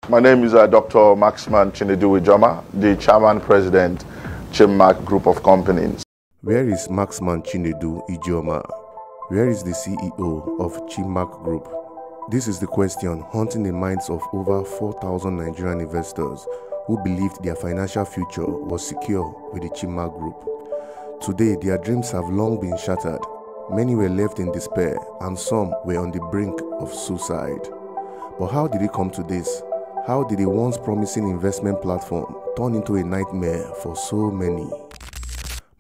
My name is Dr. Maxman Chinedu Ijoma, the Chairman President, CHINMARK Group of Companies. Where is Maxman Chinedu Ijoma? Where is the CEO of CHINMARK Group? This is the question haunting the minds of over 4,000 Nigerian investors who believed their financial future was secure with the CHINMARK Group. Today, their dreams have long been shattered. Many were left in despair and some were on the brink of suicide. But how did it come to this? How did a once promising investment platform turn into a nightmare for so many?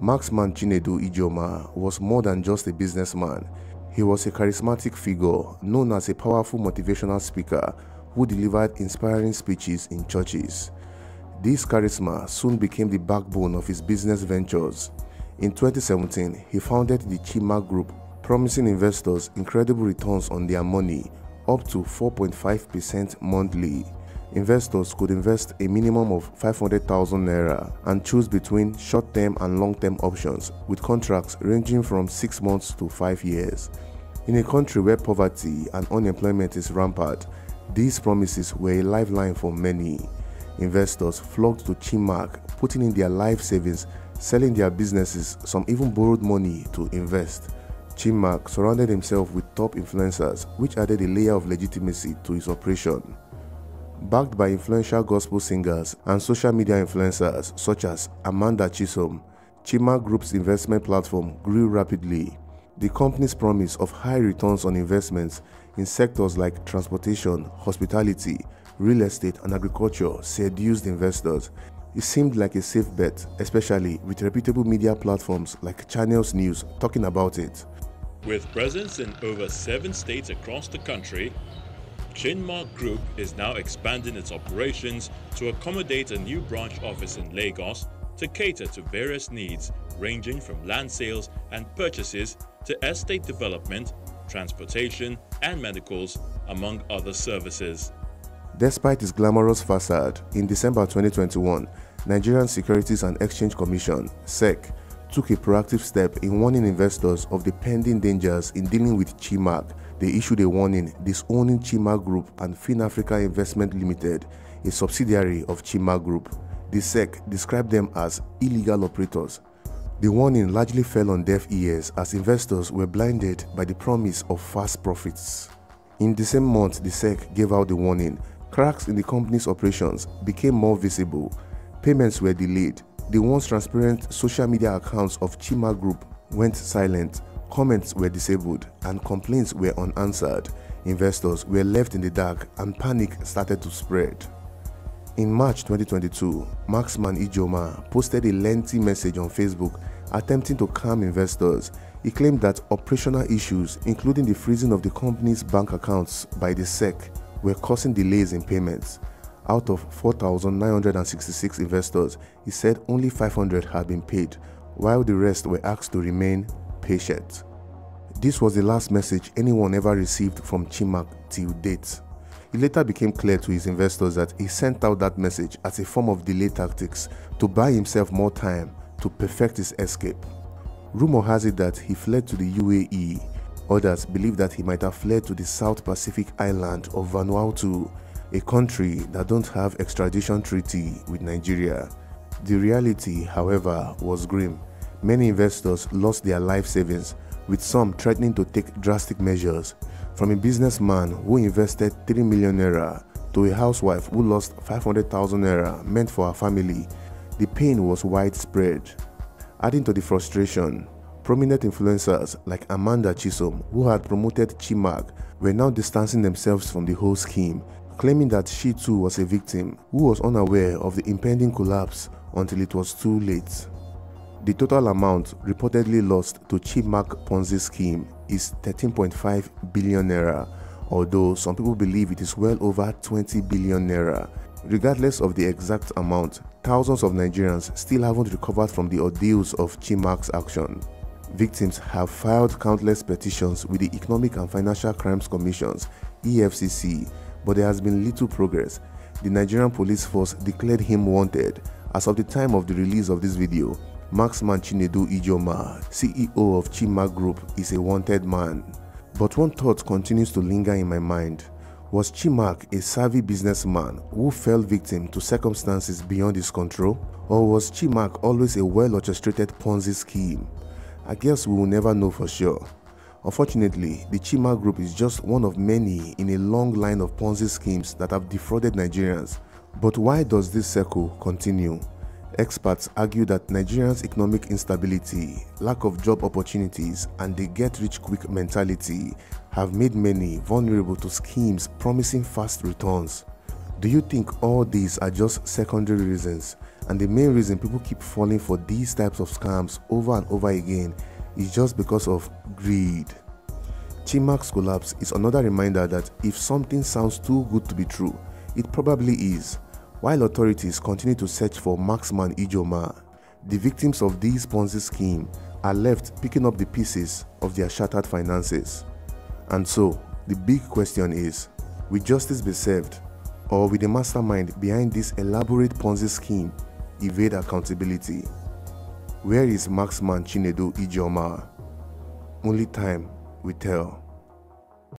Maxman Chinedu Ijoma was more than just a businessman. He was a charismatic figure known as a powerful motivational speaker who delivered inspiring speeches in churches. This charisma soon became the backbone of his business ventures. In 2017, he founded the CHINMARK Group, promising investors incredible returns on their money, up to 4.5% monthly. Investors could invest a minimum of 500,000 naira and choose between short-term and long-term options, with contracts ranging from 6 months to 5 years. In a country where poverty and unemployment is rampant, these promises were a lifeline for many. Investors flocked to CHINMARK, putting in their life savings, selling their businesses, some even borrowed money to invest. CHINMARK surrounded himself with top influencers, which added a layer of legitimacy to his operation. Backed by influential gospel singers and social media influencers such as Amanda Chisom, CHINMARK Group's investment platform grew rapidly. The company's promise of high returns on investments in sectors like transportation, hospitality, real estate, and agriculture seduced investors. It seemed like a safe bet, especially with reputable media platforms like Channels News talking about it. With presence in over 7 states across the country, CHINMARK Group is now expanding its operations to accommodate a new branch office in Lagos to cater to various needs ranging from land sales and purchases to estate development, transportation and medicals, among other services. Despite its glamorous facade, in December 2021, Nigerian Securities and Exchange Commission (SEC) took a proactive step in warning investors of the pending dangers in dealing with CHINMARK. They issued a warning disowning CHINMARK Group and FinAfrica Investment Limited, a subsidiary of CHINMARK Group. The SEC described them as illegal operators. The warning largely fell on deaf ears as investors were blinded by the promise of fast profits. In the same month the SEC gave out the warning, cracks in the company's operations became more visible. Payments were delayed. The once transparent social media accounts of CHINMARK Group went silent. Comments were disabled and complaints were unanswered. Investors were left in the dark and panic started to spread. In March 2022, Maxman Ijoma posted a lengthy message on Facebook attempting to calm investors. He claimed that operational issues, including the freezing of the company's bank accounts by the SEC, were causing delays in payments. Out of 4,966 investors, he said only 500 had been paid, while the rest were asked to remain patient. This was the last message anyone ever received from CHINMARK till date. It later became clear to his investors that he sent out that message as a form of delay tactics to buy himself more time to perfect his escape. Rumor has it that he fled to the UAE. Others believe that he might have fled to the South Pacific island of Vanuatu, a country that don't have extradition treaty with Nigeria. The reality, however, was grim. Many investors lost their life savings, with some threatening to take drastic measures. From a businessman who invested 3 million naira to a housewife who lost 500,000 naira meant for her family, the pain was widespread. Adding to the frustration, prominent influencers like Amanda Chisom, who had promoted CHINMARK, were now distancing themselves from the whole scheme, claiming that she too was a victim who was unaware of the impending collapse until it was too late. The total amount reportedly lost to CHINMARK Ponzi scheme is 13.5 billion naira, although some people believe it is well over 20 billion naira. Regardless of the exact amount, thousands of Nigerians still haven't recovered from the ordeals of CHINMARK's action. Victims have filed countless petitions with the Economic and Financial Crimes Commissions (EFCC), but there has been little progress. The Nigerian police force declared him wanted. As of the time of the release of this video, Maxman Chinedu Ijoma, CEO of CHINMARK Group, is a wanted man. But one thought continues to linger in my mind. Was CHINMARK a savvy businessman who fell victim to circumstances beyond his control? Or was CHINMARK always a well-orchestrated Ponzi scheme? I guess we will never know for sure. Unfortunately, the CHINMARK Group is just one of many in a long line of Ponzi schemes that have defrauded Nigerians. But why does this circle continue? Experts argue that Nigerians' economic instability, lack of job opportunities, and the get-rich-quick mentality have made many vulnerable to schemes promising fast returns. Do you think all these are just secondary reasons, and the main reason people keep falling for these types of scams over and over again is just because of greed? CHINMARK's collapse is another reminder that if something sounds too good to be true, it probably is. While authorities continue to search for marksman Ijoma, the victims of these Ponzi schemes are left picking up the pieces of their shattered finances. And so, the big question is, will justice be served, or will the mastermind behind this elaborate Ponzi scheme evade accountability? Where is marksman Chinedu Ijoma? Only time will tell.